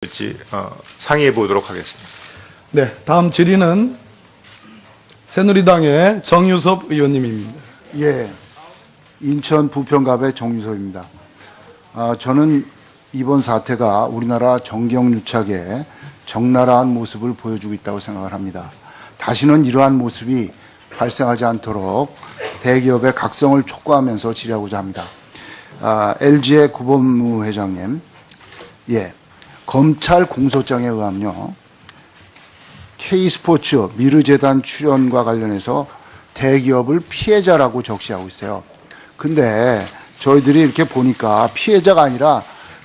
될지 상의해 보도록 하겠습니다. 네, 다음 질의는 새누리당의 정유섭 의원님입니다. 예, 인천 부평갑의 정유섭입니다. 저는 이번 사태가 우리나라 정경유착의 적나라한 모습을 보여주고 있다고 생각을 합니다. 다시는 이러한 모습이 발생하지 않도록 대기업의 각성을 촉구하면서 질의하고자 합니다. LG의 구본무 회장님, 예, 검찰 공소장에 의하면요, K스포츠 미르재단 출연과 관련해서 대기업을 피해자라고 적시하고 있어요. 근데 저희들이 이렇게 보니까 피해자가 아니라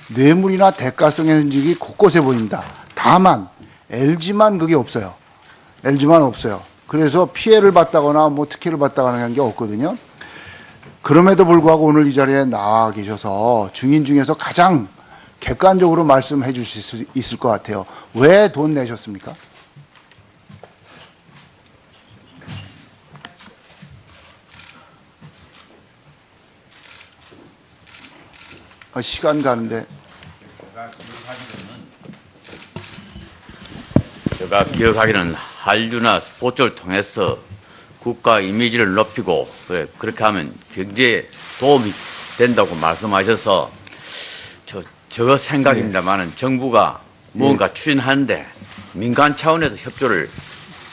뇌물이나 대가성의 흔적이 곳곳에 보입니다. 다만 LG만 그게 없어요. LG만 없어요. 그래서 피해를 봤다거나 뭐 특혜를 봤다거나 하는 게 없거든요. 그럼에도 불구하고 오늘 이 자리에 나와 계셔서 증인 중에서 가장 객관적으로 말씀해 주실 수 있을 것 같아요. 왜 돈 내셨습니까? 시간 가는데. 제가 기억하기는 한류나 스포츠를 통해서 국가 이미지를 높이고 그렇게 하면 경제에 도움이 된다고 말씀하셔서 저 생각입니다만은 정부가 무언가 추진하는데 민간 차원에서 협조를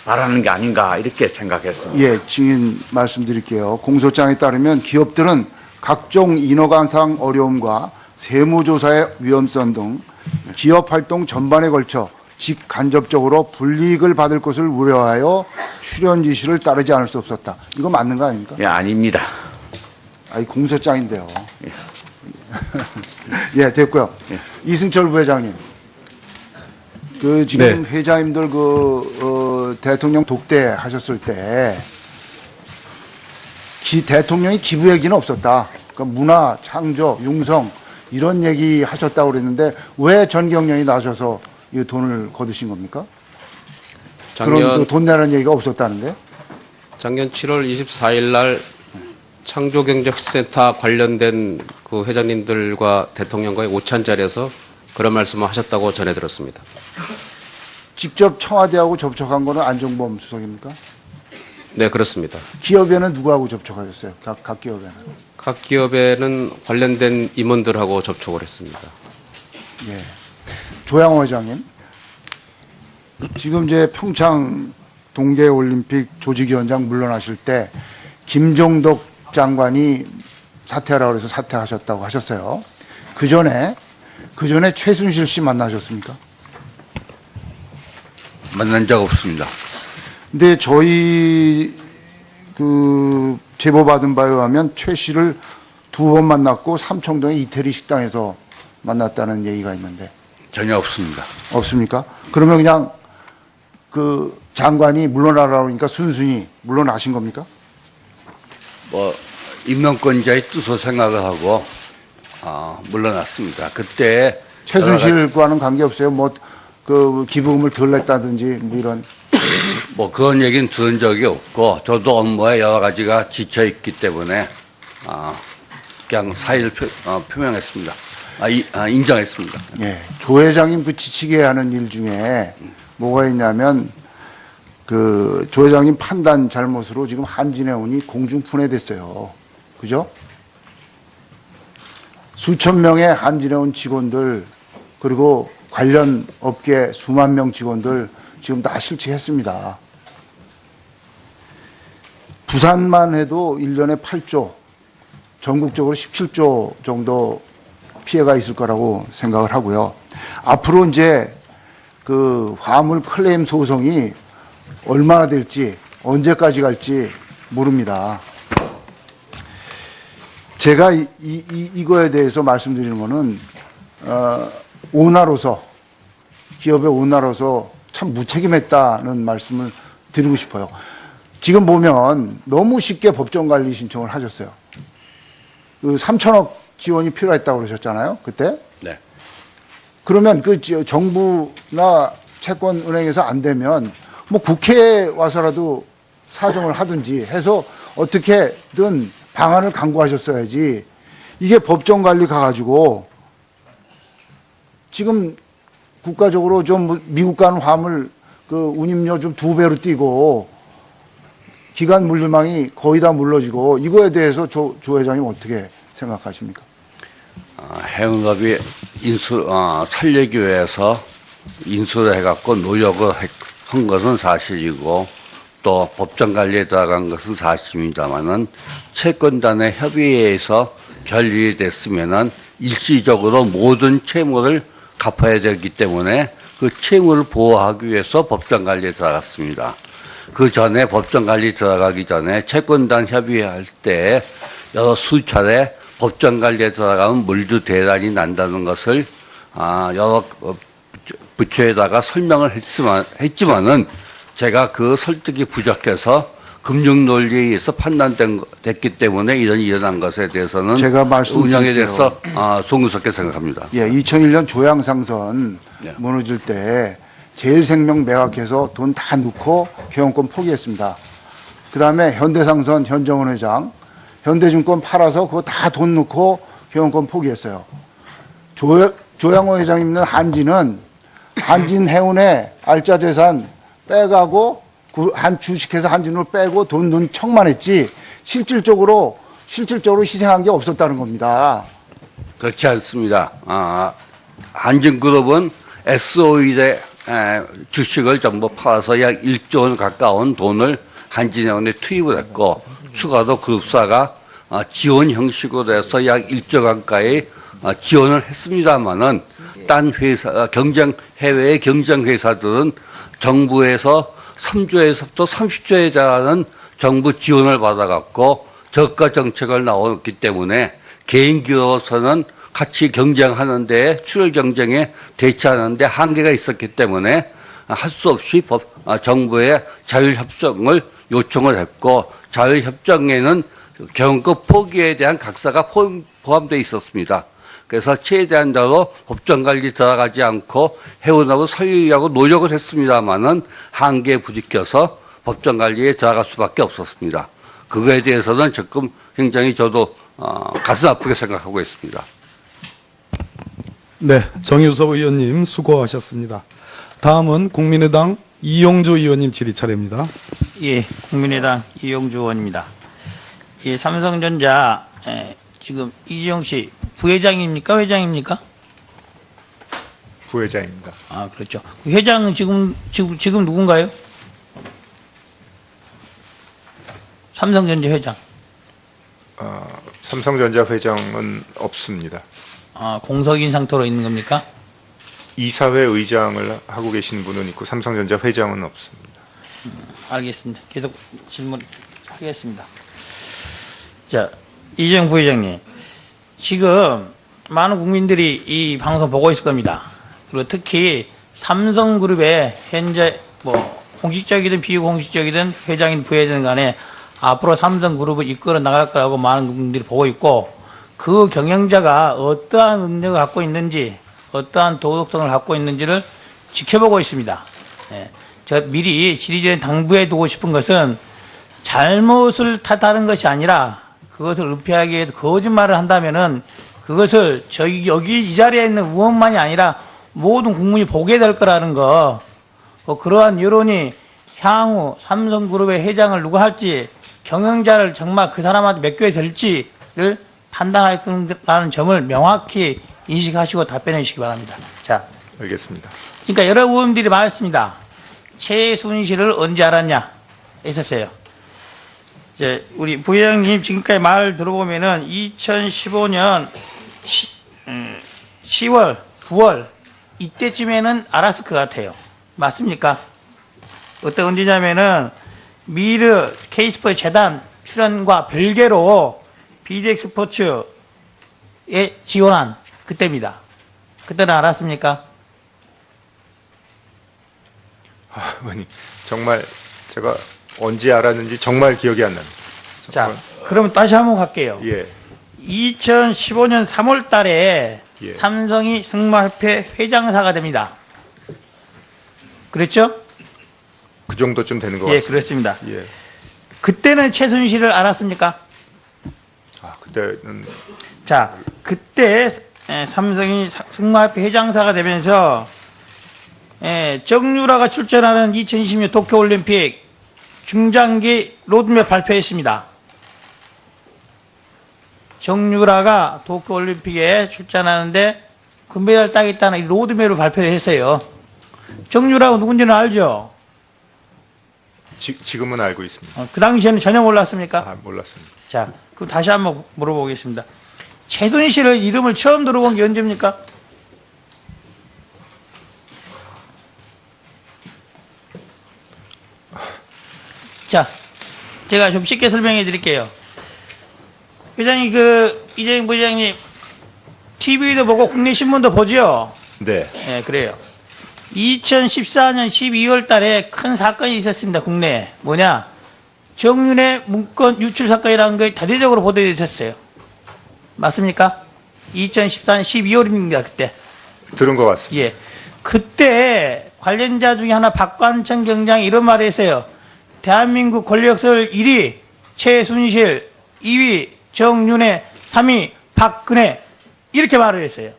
바라는 게 아닌가 이렇게 생각했습니다. 예, 증인 말씀드릴게요. 공소장에 따르면 기업들은 각종 인허가상 어려움과 세무조사의 위험성 등 기업 활동 전반에 걸쳐 직간접적으로 불이익을 받을 것을 우려하여 출연 지시를 따르지 않을 수 없었다. 이거 맞는 거 아닙니까? 예, 아닙니다. 이 공소장인데요. 예, 됐고요. 예. 이승철 부회장님, 지금 네. 회장님들 대통령 독대 하셨을 때 대통령이 기부 얘기는 없었다. 그러니까 문화, 창조, 융성 이런 얘기 하셨다고 그랬는데 왜 전경련이 나서서 이 돈을 거두신 겁니까? 그런 돈 내라는 얘기가 없었다는데? 작년 7월 24일 날 창조경제센터 관련된 그 회장님들과 대통령과의 오찬 자리에서 그런 말씀을 하셨다고 전해 들었습니다. 직접 청와대하고 접촉한 거는 안종범 수석입니까? 네, 그렇습니다. 기업에는 누구하고 접촉하셨어요? 각 기업에는? 각 기업에는 관련된 임원들하고 접촉을 했습니다. 예. 조양호 회장님, 지금 이제 평창 동계올림픽 조직위원장 물러나실 때 김종덕 장관이 사퇴하라고 해서 사퇴하셨다고 하셨어요. 그 전에 최순실 씨 만나셨습니까? 만난 적 없습니다. 근데 저희 제보받은 바에 의하면 최 씨를 2번 만났고 삼청동의 이태리 식당에서 만났다는 얘기가 있는데 전혀 없습니다. 없습니까? 그러면 그냥 장관이 물러나라고 하니까 순순히 물러나신 겁니까? 임명권자의 뜻을 생각을 하고 물러났습니다. 그때 최순실과는 관계없어요? 기부금을 덜 냈다든지 이런. 그런 얘기는 들은 적이 없고 저도 업무에 여러 가지가 지쳐 있기 때문에 그냥 사의를 표명했습니다. 인정했습니다. 예. 조 회장님 지치게 하는 일 중에 뭐가 있냐면 조 회장님 판단 잘못으로 지금 한진해운이 공중 분해됐어요. 그죠? 수천 명의 한진해운 직원들 그리고 관련 업계 수만 명 직원들 지금 다 실직했습니다. 부산만 해도 1년에 8조, 전국적으로 17조 정도 피해가 있을 거라고 생각을 하고요. 앞으로 이제 화물 클레임 소송이 얼마나 될지, 언제까지 갈지 모릅니다. 제가 이거에 대해서 말씀드리는 거는, 오너로서, 기업의 오너로서 참 무책임했다는 말씀을 드리고 싶어요. 지금 보면 너무 쉽게 법정관리 신청을 하셨어요. 3천억 지원이 필요했다고 그러셨잖아요, 그때? 네. 그러면 정부나 채권은행에서 안 되면 국회에 와서라도 사정을 하든지 해서 어떻게든 방안을 강구하셨어야지. 이게 법정관리 가가지고 지금 국가적으로 좀 미국과는 화물 그 운임료 좀 2배로 뛰고 기간 물류망이 거의 다 물러지고 이거에 대해서 조 회장님 어떻게 생각하십니까? 해운업이 살리기 위해서 인수를 해갖고 노력을 한 것은 사실이고 또 법정 관리에 들어간 것은 사실입니다만은 채권단의 협의회에서 결의이 됐으면은 일시적으로 모든 채무를 갚아야 되기 때문에 그 채무를 보호하기 위해서 법정 관리에 들어갔습니다. 그 전에 법정 관리 들어가기 전에 채권단 협의할 때 여러 수차례 법정 관리에 들어가면 물주 대란이 난다는 것을 여러 부처에다가 설명을 했지만은 제가 그 설득이 부족해서 금융 논리에 의해서 판단됐기 때문에 이런 일어난 것에 대해서는 제가 운영에 대해서 송구스럽게 생각합니다. 예, 2001년 조양상선 네. 무너질 때 제일생명 매각해서 돈 다 넣고 경영권 포기했습니다. 그다음에 현대상선 현정원 회장 현대증권 팔아서 그거 다 돈 넣고 경영권 포기했어요. 조양호 회장님 있는 한진 해운의 알짜 재산 빼가고 한 주식회사 한진으로 빼고 돈 넣은 척만 했지 실질적으로 희생한 게 없었다는 겁니다. 그렇지 않습니다. 한진그룹은 S-오일의 주식을 전부 팔아서 약 1조 원 가까운 돈을 한진해운에 투입을 했고 추가로 그룹사가 지원 형식으로 해서 약 1조 가까이 지원을 했습니다만은 딴 회사, 해외의 경쟁 회사들은 정부에서 3조에서부터 30조에 달하는 정부 지원을 받아갖고 저가 정책을 나왔기 때문에 개인 기업으로서는 같이 경쟁하는데 출혈 경쟁에 대처하는데 한계가 있었기 때문에 할 수 없이 정부의 자율협정을 요청을 했고 자율협정에는 경영권 포기에 대한 각서가 포함되어 있었습니다. 그래서 최대한도로 법정관리 들어가지 않고 해운업을 살리려고 노력을 했습니다마는 한계에 부딪혀서 법정관리에 들어갈 수밖에 없었습니다. 그거에 대해서는 조금 굉장히 저도 가슴 아프게 생각하고 있습니다. 네, 정유섭 의원님 수고하셨습니다. 다음은 국민의당 이용주 의원님 질의 차례입니다. 예, 국민의당 이용주 의원입니다. 예, 삼성전자 지금 이재용 씨 부회장입니까? 회장입니까? 부회장입니다. 아, 그렇죠. 회장은 지금 누군가요? 삼성전자 회장. 삼성전자 회장은 없습니다. 아, 공석인 상태로 있는 겁니까? 이사회 의장을 하고 계신 분은 있고 삼성전자 회장은 없습니다. 알겠습니다. 계속 질문하겠습니다. 자, 이재용 부회장님. 지금 많은 국민들이 이 방송 보고 있을 겁니다. 그리고 특히 삼성그룹의 현재 공식적이든 비공식적이든 회장인 부회장인 간에 앞으로 삼성그룹을 이끌어 나갈 거라고 많은 국민들이 보고 있고 그 경영자가 어떠한 능력을 갖고 있는지 어떠한 도덕성을 갖고 있는지를 지켜보고 있습니다. 예. 제가 미리 질의 당부해 두고 싶은 것은 잘못을 탓하는 것이 아니라 그것을 은폐하기 위해서 거짓말을 한다면은 그것을 여기 이 자리에 있는 의원만이 아니라 모든 국민이 보게 될 거라는 거, 그러한 여론이 향후 삼성그룹의 회장을 누가 할지 경영자를 정말 그 사람한테 맡겨야 될지를 판단할 거라는 점을 명확히 인식하시고 답변해 주시기 바랍니다. 자, 알겠습니다. 그러니까 여러 의원들이 말했습니다. 최순실을 언제 알았냐 했었어요. 이제 우리 부회장님 지금까지 말 들어보면은 2015년 10월, 9월 이때쯤에는 알았을 것 같아요. 맞습니까? 어떤 언제냐면은 미르 K스포츠 재단 출연과 별개로 BDX 스포츠에 지원한 그때입니다. 그때는 알았습니까? 의원님, 정말 제가 언제 알았는지 정말 기억이 안 납니다. 자, 그러면 다시 한번 갈게요. 예, 2015년 3월 달에 예. 삼성이 승마협회 회장사가 됩니다. 그랬죠? 그 정도쯤 되는 것 예, 같습니다. 그렇습니다. 예. 그때는 최순실을 알았습니까? 그때는 자, 그때 삼성이 승마협회 회장사가 되면서 정유라가 출전하는 2020년 도쿄올림픽 중장기 로드맵 발표했습니다. 정유라가 도쿄올림픽에 출전하는데 금메달 따겠다는 이 로드맵을 발표를 했어요. 정유라가 누군지는 알죠? 지금은 알고 있습니다. 그 당시에는 전혀 몰랐습니까? 아, 몰랐습니다. 자, 그럼 다시 한번 물어보겠습니다. 최순실의 이름을 처음 들어본 게 언제입니까? 자, 제가 좀 쉽게 설명해 드릴게요. 회장님, 이재용 부회장님, TV도 보고 국내 신문도 보죠? 네. 네, 그래요. 2014년 12월 달에 큰 사건이 있었습니다, 국내에. 뭐냐? 정윤의 문건 유출 사건이라는 게 대대적으로 보도가 됐어요. 맞습니까? 2014년 12월입니다, 그때. 들은 것 같습니다. 예. 그때 관련자 중에 하나 박관청 경장이 이런 말을 했어요. 대한민국 권력설 1위 최순실, 2위 정윤회, 3위 박근혜. 이렇게 말을 했어요.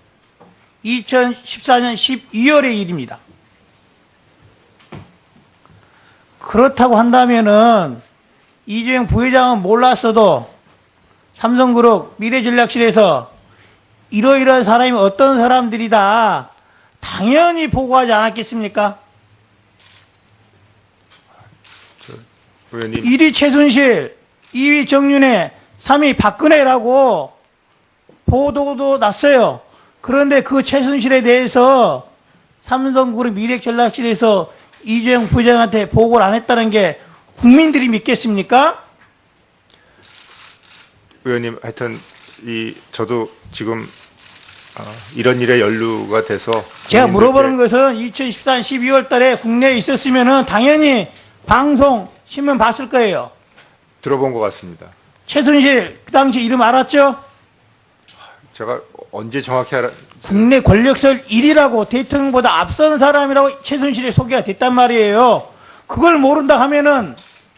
2014년 12월의 일입니다. 그렇다고 한다면은 이재용 부회장은 몰랐어도 삼성그룹 미래전략실에서 이러이러한 사람이 어떤 사람들이다 당연히 보고하지 않았겠습니까? 의원님, 1위 최순실, 2위 정윤회, 3위 박근혜라고 보도도 났어요. 그런데 그 최순실에 대해서 삼성그룹 미래전략실에서 이재용 부회장한테 보고를 안 했다는 게 국민들이 믿겠습니까? 의원님, 하여튼 저도 지금 이런 일에 연루가 돼서 제가 국민들께 물어보는 것은 2014년 12월 달에 국내에 있었으면은 당연히 방송, 신문 봤을 거예요. 들어본 것 같습니다. 최순실, 그 당시 이름 알았죠? 제가 언제 정확히 국내 권력설 1위라고 대통령보다 앞서는 사람이라고 최순실이 소개가 됐단 말이에요. 그걸 모른다 하면은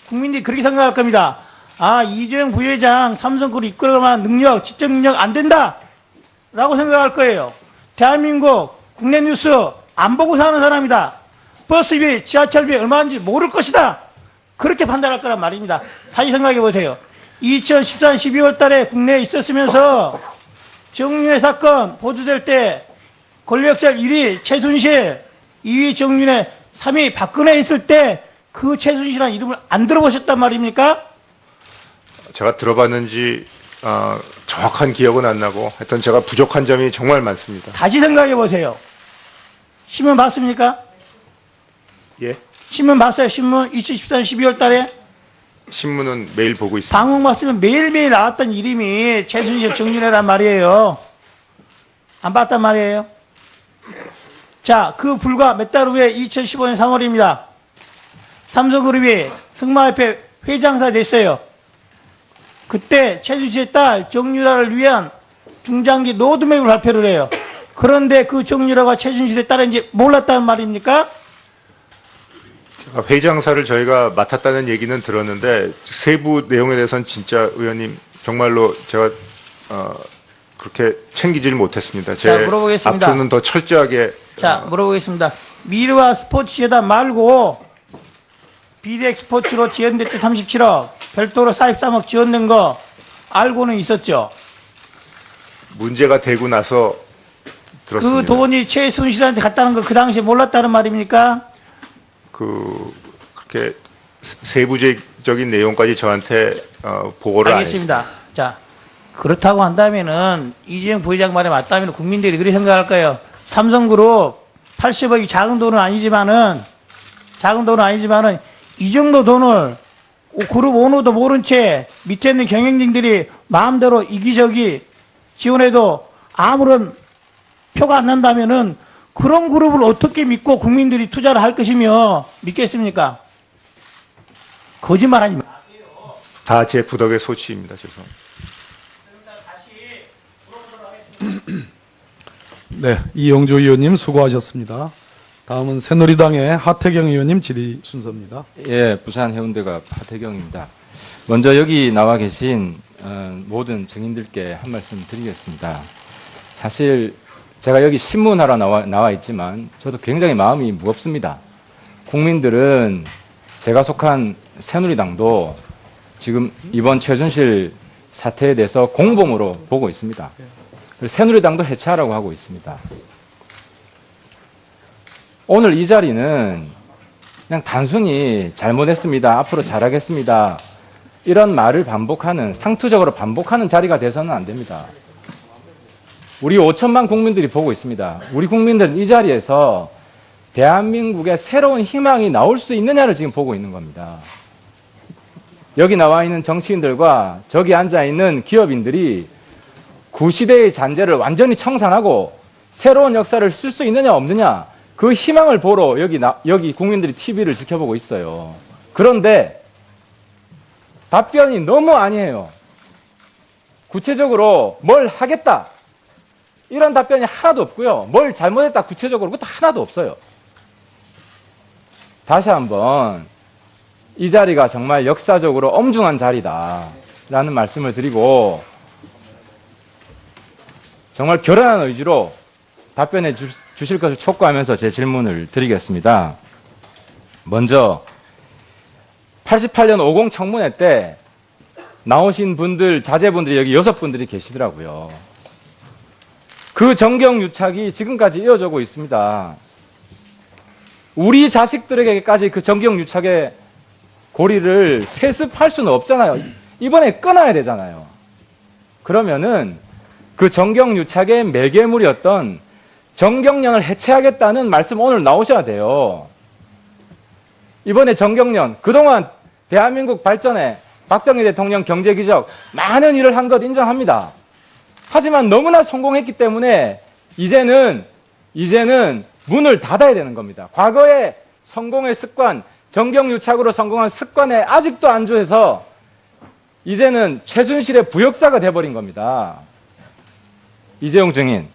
국민들이 그렇게 생각할 겁니다. 아, 이재용 부회장 삼성그룹 이끌어갈 만한 능력, 지적 능력 안 된다! 라고 생각할 거예요. 대한민국 국내 뉴스 안 보고 사는 사람이다. 버스비, 지하철비 얼마인지 모를 것이다. 그렇게 판단할 거란 말입니다. 다시 생각해 보세요. 2014년 12월 달에 국내에 있었으면서 정윤회 사건 보도될 때 권력설 1위 최순실, 2위 정윤회, 3위 박근혜 있을 때 그 최순실이라는 이름을 안 들어보셨단 말입니까? 제가 들어봤는지 정확한 기억은 안 나고 하여튼 제가 부족한 점이 정말 많습니다. 다시 생각해 보세요. 신문 봤습니까? 예? 신문 봤어요? 신문 2014년 12월 달에? 신문은 매일 보고 있습니다. 방송 봤으면 매일매일 나왔던 이름이 최순실 정윤회란 말이에요. 안 봤단 말이에요. 자, 그 불과 몇 달 후에 2015년 3월입니다. 삼성그룹이 승마협회 회장사 됐어요. 그때 최순실의 딸 정유라를 위한 중장기 로드맵을 발표를 해요. 그런데 그 정유라가 최순실의 딸인지 몰랐다는 말입니까? 회장사를 저희가 맡았다는 얘기는 들었는데 세부 내용에 대해서는 진짜 의원님 정말로 제가 그렇게 챙기질 못했습니다. 제 자, 물어보겠습니다. 앞으로는 더 철저하게 자, 물어보겠습니다. 미르와 스포츠재단 말고 비덱 스포츠로 지원됐던 37억, 별도로 43억 지원된 거 알고는 있었죠? 문제가 되고 나서 들었습니다. 그 돈이 최순실한테 갔다는 거 그 당시에 몰랐다는 말입니까? 그렇게 세부적인 내용까지 저한테 보고를 안 했습니다. 알겠습니다. 자, 그렇다고 한다면은 이재용 부회장 말에 맞다면 국민들이 그렇게 생각할까요? 삼성그룹 80억이 작은 돈은 아니지만은 이 정도 돈을 그룹 오너도 모른 채 밑에 있는 경영진들이 마음대로 이기적이 지원해도 아무런 표가 안 난다면은 그런 그룹을 어떻게 믿고 국민들이 투자를 할 것이며 믿겠습니까? 거짓말 아닙니까? 다 제 부덕의 소치입니다. 죄송합니다. 네, 이영조 의원님 수고하셨습니다. 다음은 새누리당의 하태경 의원님 질의 순서입니다. 예, 부산 해운대가 하태경입니다. 먼저 여기 나와 계신 모든 증인들께 한 말씀 드리겠습니다. 사실 제가 여기 신문하러 나와 있지만 저도 굉장히 마음이 무겁습니다. 국민들은 제가 속한 새누리당도 지금 이번 최순실 사태에 대해서 공범으로 보고 있습니다. 그래서 새누리당도 해체하라고 하고 있습니다. 오늘 이 자리는 그냥 단순히 잘못했습니다. 앞으로 잘하겠습니다. 이런 말을 반복하는, 상투적으로 반복하는 자리가 돼서는 안 됩니다. 우리 5천만 국민들이 보고 있습니다. 우리 국민들은 이 자리에서 대한민국의 새로운 희망이 나올 수 있느냐를 지금 보고 있는 겁니다. 여기 나와 있는 정치인들과 저기 앉아 있는 기업인들이 구시대의 잔재를 완전히 청산하고 새로운 역사를 쓸 수 있느냐 없느냐 그 희망을 보러 여기 국민들이 TV를 지켜보고 있어요. 그런데 답변이 너무 아니에요. 구체적으로 뭘 하겠다 이런 답변이 하나도 없고요. 뭘 잘못했다 구체적으로 그것도 하나도 없어요. 다시 한번 이 자리가 정말 역사적으로 엄중한 자리다라는 말씀을 드리고 정말 결연한 의지로 답변해 주실 것을 촉구하면서 제 질문을 드리겠습니다. 먼저 88년 50 청문회 때 나오신 분들, 자제분들이 여기 6분들이 계시더라고요. 그 정경유착이 지금까지 이어지고 있습니다. 우리 자식들에게까지 그 정경유착의 고리를 세습할 수는 없잖아요. 이번에 끊어야 되잖아요. 그러면은 그 정경유착의 매개물이었던 정경련을 해체하겠다는 말씀 오늘 나오셔야 돼요. 이번에 정경련, 그동안 대한민국 발전에 박정희 대통령 경제기적 많은 일을 한 것 인정합니다. 하지만 너무나 성공했기 때문에 이제는 문을 닫아야 되는 겁니다. 과거의 성공의 습관, 정경유착으로 성공한 습관에 아직도 안주해서 이제는 최순실의 부역자가 돼버린 겁니다. 이재용 증인,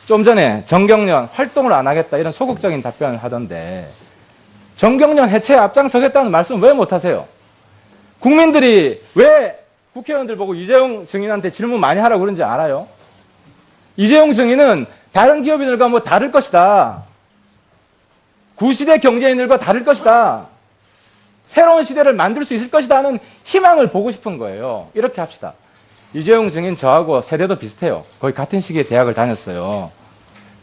좀 전에 정경련 활동을 안 하겠다 이런 소극적인 답변을 하던데 정경련 해체에 앞장서겠다는 말씀 왜 못하세요? 국민들이 왜 국회의원들 보고 이재용 증인한테 질문 많이 하라고 그런지 알아요? 이재용 증인은 다른 기업인들과 뭐 다를 것이다. 구시대 경제인들과 다를 것이다. 새로운 시대를 만들 수 있을 것이다 하는 희망을 보고 싶은 거예요. 이렇게 합시다. 이재용 증인 저하고 세대도 비슷해요. 거의 같은 시기에 대학을 다녔어요.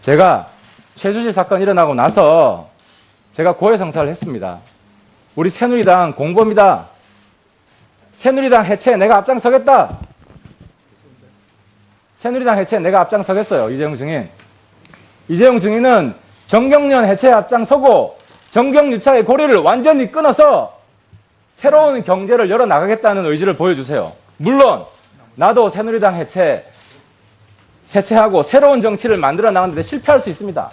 제가 최순실 사건 일어나고 나서 제가 고해성사를 했습니다. 우리 새누리당 공범이다. 새누리당 해체에 내가 앞장서겠다. 새누리당 해체에 내가 앞장서겠어요. 이재용 증인. 이재용 증인은 정경련 해체에 앞장서고 정경유착의 고리를 완전히 끊어서 새로운 경제를 열어나가겠다는 의지를 보여주세요. 물론 나도 새누리당 해체하고 새로운 정치를 만들어 나가는데 실패할 수 있습니다.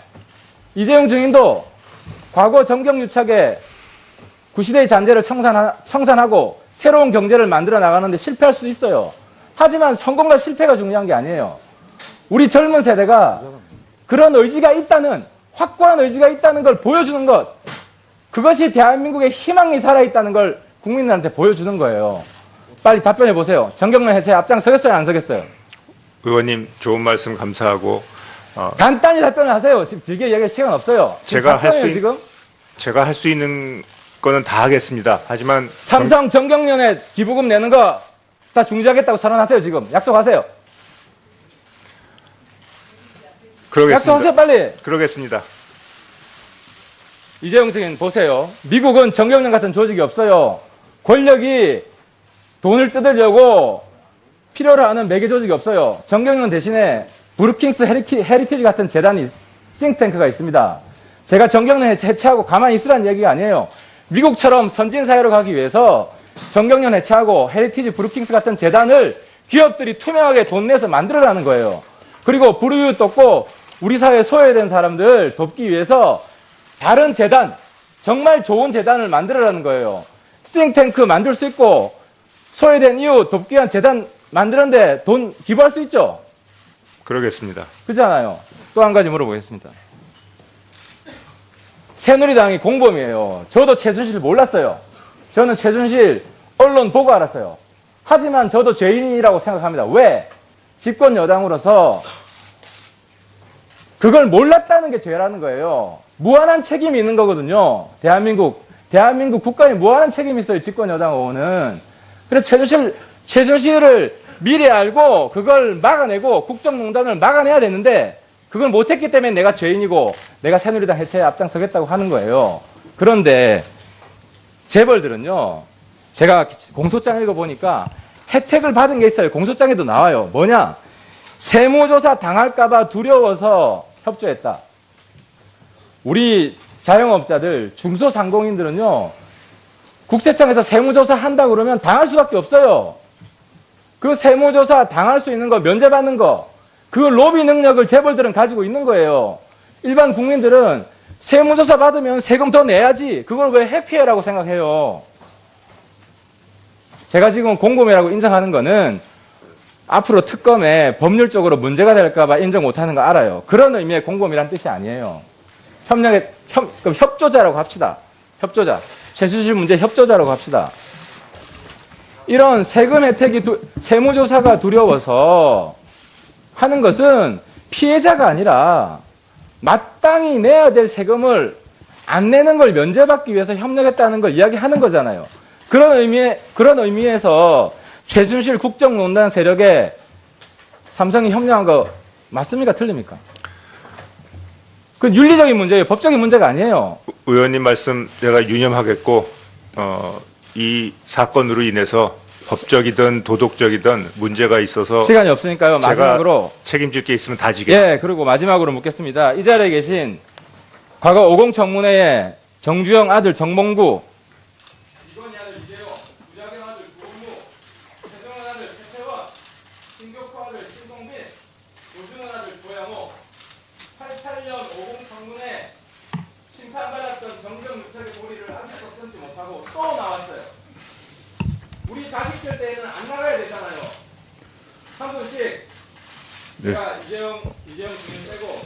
이재용 증인도 과거 정경유착의 구시대의 잔재를 청산하고 새로운 경제를 만들어 나가는데 실패할 수도 있어요. 하지만 성공과 실패가 중요한 게 아니에요. 우리 젊은 세대가 그런 의지가 있다는, 확고한 의지가 있다는 걸 보여주는 것, 그것이 대한민국의 희망이 살아있다는 걸 국민들한테 보여주는 거예요. 빨리 답변해 보세요. 정경련 해체에 앞장서겠어요, 안 서겠어요? 의원님 좋은 말씀 감사하고 간단히 답변을 하세요. 지금 길게 얘기할 시간 없어요. 제가 할 지금 수 있는 거는 다 하겠습니다. 하지만 삼성 정경련에 기부금 내는 거 다 중지하겠다고 선언하세요. 지금 약속하세요. 그러겠습니다. 약속하세요, 빨리. 그러겠습니다. 이재용 증인 보세요. 미국은 정경련 같은 조직이 없어요. 권력이 돈을 뜯으려고 필요로 하는 매개 조직이 없어요. 정경련 대신에 브루킹스 헤리티지 같은 재단이 싱탱크가 있습니다. 제가 정경련 해체하고 가만히 있으라는 얘기가 아니에요. 미국처럼 선진사회로 가기 위해서 정경련 해체하고 헤리티지 브루킹스 같은 재단을 기업들이 투명하게 돈 내서 만들어라는 거예요. 그리고 불우이웃 돕고 우리 사회에 소외된 사람들 돕기 위해서 다른 재단, 정말 좋은 재단을 만들어라는 거예요. 싱탱크 만들 수 있고 소외된 이웃 돕기 위한 재단 만드는데 돈 기부할 수 있죠? 그러겠습니다. 그렇잖아요. 또 한 가지 물어보겠습니다. 새누리당이 공범이에요. 저도 최순실 몰랐어요. 저는 최순실 언론 보고 알았어요. 하지만 저도 죄인이라고 생각합니다. 왜? 집권 여당으로서 그걸 몰랐다는 게 죄라는 거예요. 무한한 책임이 있는 거거든요. 대한민국 국가에 무한한 책임이 있어요. 집권 여당 의원은. 그래서 최순실을 미리 알고 그걸 막아내고 국정농단을 막아내야 되는데 그걸 못했기 때문에 내가 죄인이고 내가 새누리당 해체에 앞장서겠다고 하는 거예요. 그런데 재벌들은요. 제가 공소장 읽어보니까 혜택을 받은 게 있어요. 공소장에도 나와요. 뭐냐? 세무조사 당할까봐 두려워서 협조했다. 우리 자영업자들, 중소상공인들은요. 국세청에서 세무조사 한다고 그러면 당할 수밖에 없어요. 그 세무조사 당할 수 있는 거, 면제받는 거, 그 로비 능력을 재벌들은 가지고 있는 거예요. 일반 국민들은 세무조사 받으면 세금 더 내야지. 그걸 왜 회피해라고 생각해요. 제가 지금 공범이라고 인정하는 거는 앞으로 특검에 법률적으로 문제가 될까봐 인정 못하는 거 알아요. 그런 의미의 공범이란 뜻이 아니에요. 그럼 협조자라고 합시다. 협조자. 최순실 문제 협조자라고 합시다. 이런 세금 혜택이 세무조사가 두려워서 하는 것은 피해자가 아니라 마땅히 내야 될 세금을 안 내는 걸 면제받기 위해서 협력했다는 걸 이야기하는 거잖아요. 그런 의미에서 최순실 국정농단 세력에 삼성이 협력한 거 맞습니까? 틀립니까? 그 윤리적인 문제예요. 법적인 문제가 아니에요. 의원님 말씀 내가 유념하겠고 이 사건으로 인해서 법적이든 도덕적이든 문제가 있어서 시간이 없으니까요. 마지막으로 책임질 게 있으면 다지겠습니다. 예, 그리고 마지막으로 묻겠습니다. 이 자리에 계신 과거 50 청문회의 정주영 아들 정몽구, 이건희 아들 이재용, 유자경 아들 구원무, 최정은 아들 최태원, 신격호 아들 신동빈, 조준원 아들 조양호, 88년 50 청문회 심판받았던 정경유착의 도리를 아직도 끊지 못하고 또 나왔어요. 우리 자식들 때에는 안 나가야 되잖아요. 한 분씩. 제가 이재용 주민 빼고